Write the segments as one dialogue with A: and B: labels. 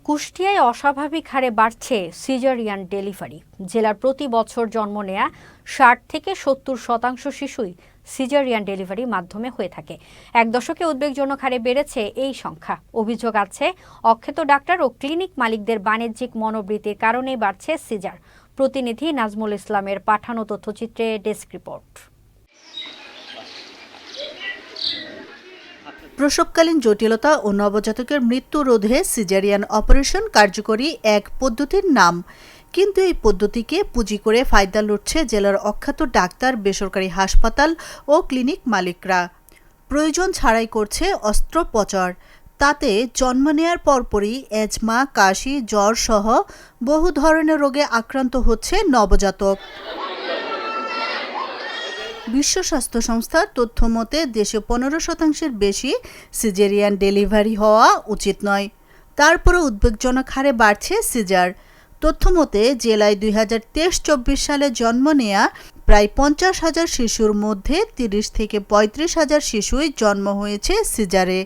A: কুষ্টিয়ায় অস্বাভাবিক হারে বাড়ছে সিজারিয়ান ডেলিভারি। জেলার প্রতি বছর জন্ম নেয়া ৬০ থেকে ৭০% শিশুই সিজারিয়ান ডেলিভারির মাধ্যমে হয়ে থাকে। এক দশকে উদ্বেগজনক হারে বেড়েছে এই সংখ্যা। অভিযোগ আছে অখ্যাত ডাক্তার ও ক্লিনিক মালিকদের বাণিজ্যিক মনোবৃত্তির কারণেই বাড়ছে সিজার। প্রতিনিধি নাজমুল ইসলামের পাঠানো তথ্যচিত্রে ডেস্ক রিপোর্ট।
B: প্রসবকালীন জটিলতা ও নবজাতকের মৃত্যু রোধে সিজারিয়ান অপারেশন কার্যকরী এক পদ্ধতির নাম, কিন্তু এই পদ্ধতিকে পুঁজি করে ফায়দা লুটছে জেলার অখ্যাত ডাক্তার, বেসরকারি হাসপাতাল ও ক্লিনিক মালিকরা। প্রয়োজন ছাড়াই করছে অস্ত্রোপচার। তাতে জন্ম নেয়ার পরপরই অ্যাজমা, কাশি, জ্বর সহ বহু ধরনের রোগে আক্রান্ত হচ্ছে নবজাতক। বিশ্ব স্বাস্থ্য সংস্থার তথ্য মতে দেশে ১৫%-এর বেশি সিজারিয়ান ডেলিভারি হওয়া উচিত নয়। তারপরও উদ্বেগজনক হারে বাড়ছে সিজার। তথ্য মতে জেলায় ২০২৩-২৪ সালে জন্ম নেয়া প্রায় ৫০,০০০ শিশুর মধ্যে ৩০ থেকে ৩৫,০০০ শিশুই জন্ম হয়েছে সিজারে।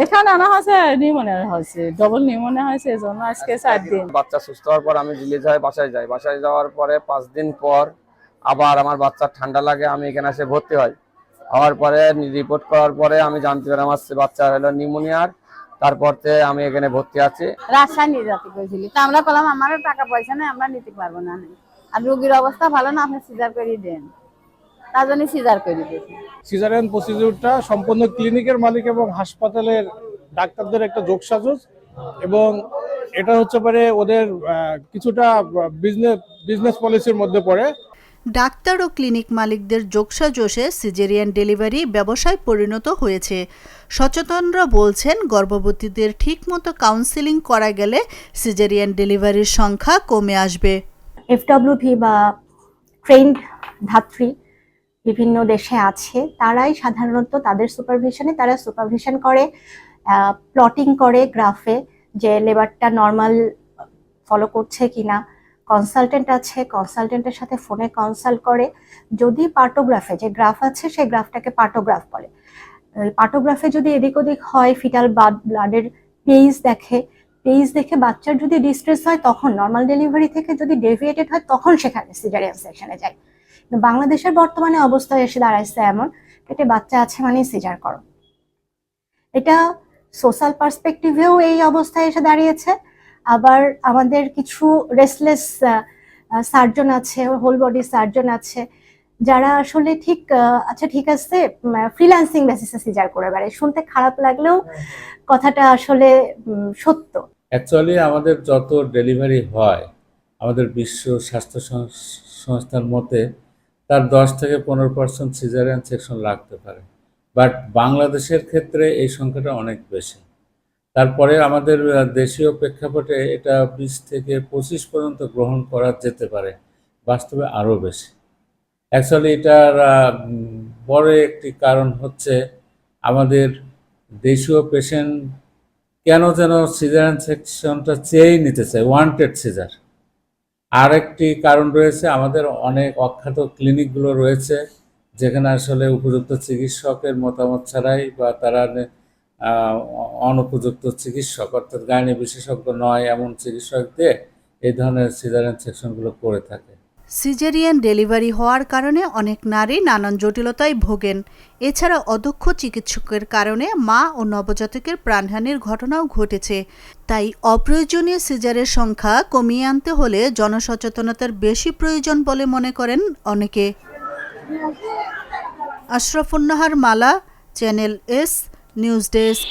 C: এখানে আনা হয়েছে নিউমোনিয়া হয়েছে, ডবল নিউমোনিয়া হয়েছে, এজন্য আজকে ৪ দিন।
D: বাচ্চা সুস্থ হওয়ার পর আমি রিলিজ হয়ে বাসায় যাই। বাসায় যাওয়ার পরে ৫ দিন পর আবার আমার বাচ্চার ঠান্ডা লাগে, আমি এখানে এসে ভর্তি হই। হওয়ার পরে রিপোর্ট করার পরে আমি জানতে পারি আমার বাচ্চা হলো নিউমোনিয়ার। তারপর থেকে আমি এখানে ভর্তি আছি।
C: রাজশাহী নিয়ে যেতে কইছিলি, তা আমরা বললাম আমারও টাকা পয়সা নেই, আমরা নিতে পারবো না, আর রোগীর অবস্থা ভালো না, আপনি সিজার করে দেন। তার জন্য সিজার করে দিয়েছি।
E: সিজারিয়ান প্রসিডিউরটা সম্পূর্ণ ক্লিনিকের মালিক এবং হাসপাতালের ডাক্তারদের একটা যোগসাজশ, এবং এটা হচ্ছে পারে ওদের কিছুটা বিজনেস পলিসির মধ্যে পড়ে।
B: ডাক্তার ও ক্লিনিক মালিকদের যোগসাজশে সিজারিয়ান ডেলিভারি ব্যবসায় পরিণত হয়েছে। সচেতনরা বলছেন, গর্ভবতীদের ঠিকমতো কাউন্সেলিং করা গেলে সিজারিয়ান ডেলিভারির সংখ্যা কমে আসবে।
F: FWP বা ট্রেন্ড ধাত্রী বিভিন্ন দেশে আছে, তারাই সাধারণত তাদের তারা সুপারভিশন করে, প্লটিং করে গ্রাফে যে লেবারটা নর্মাল ফলো করছে কিনা। কনসালটেন্ট আছে, কনসালটেন্টের সাথে ফোনে কনসাল্ট করে। যদি পার্টোগ্রাফে যে গ্রাফ আছে সেই গ্রাফটাকে পার্টোগ্রাফ বলে, পার্টোগ্রাফে যদি এদিক ওদিক হয়, ফিটাল ব্লাডের পেজ দেখে বাচ্চার যদি ডিস্ট্রেস হয়, তখন নর্মাল ডেলিভারি থেকে যদি ডেভিয়েটেড হয়, তখন সেখানে সিজারিয়ান সেকশনে যায়। বাংলাদেশের বর্তমানে অবস্থা এসে দাঁড়াইছে এমন, পেটে বাচ্চা আছে মানে সিজার করো। এটা সোশ্যাল পার্সপেক্টিভেও এই অবস্থায় এসে দাঁড়িয়েছে। আবার আমাদের কিছু রেস্টলেস সার্জন আছে, হোল বডি সার্জন আছে, যারা আসলে ঠিক আছে ফ্রিল্যান্সিং বেসিসে সিজার করে বেড়ায়। শুনতে খারাপ লাগলেও কথাটা আসলে সত্য।
G: অ্যাকচুয়ালি আমাদের যত ডেলিভারি হয়, আমাদের বিশ্ব স্বাস্থ্য সংস্থার মতে তার ১০ থেকে ১৫% সিজারিয়ান সেকশন লাগতে পারে, বাট বাংলাদেশের ক্ষেত্রে এই সংখ্যাটা অনেক বেশি। তারপরে আমাদের দেশীয় প্রেক্ষাপটে এটা ২০ থেকে ২৫ পর্যন্ত গ্রহণ করা যেতে পারে, বাস্তবে আরও বেশি। অ্যাকচুয়ালি এটার বড় একটি কারণ হচ্ছে আমাদের দেশীয় পেশেন্ট কেন যেন সিজারিয়ান সেকশনটা চেয়েই নিতে চায়, ওয়ান্টেড সিজার। আর একটি কারণ রয়েছে, আমাদের অনেক অখ্যাত ক্লিনিকগুলো রয়েছে যেখানে আসলে উপযুক্ত চিকিৎসকের মতামত ছাড়াই বা তারা অনুপযুক্ত চিকিৎসক, অর্থাৎ গাইনি বিশেষজ্ঞ নয় এমন চিকিৎসক দিয়ে এই ধরনের সিজারিয়ান সেকশনগুলো করে থাকে।
B: সিজারিয়ান ডেলিভারি হওয়ার কারণে অনেক নারী নানান জটিলতায় ভোগেন। এছাড়া অদক্ষ চিকিৎসকের কারণে মা ও নবজাতকের প্রাণহানির ঘটনাও ঘটেছে। তাই অপ্রয়োজনীয় সিজারের সংখ্যা কমিয়ে আনতে হলে জনসচেতনতার বেশি প্রয়োজন বলে মনে করেন অনেকে। আশরাফুন নাহার মালা, চ্যানেল এস, নিউজ ডেস্ক।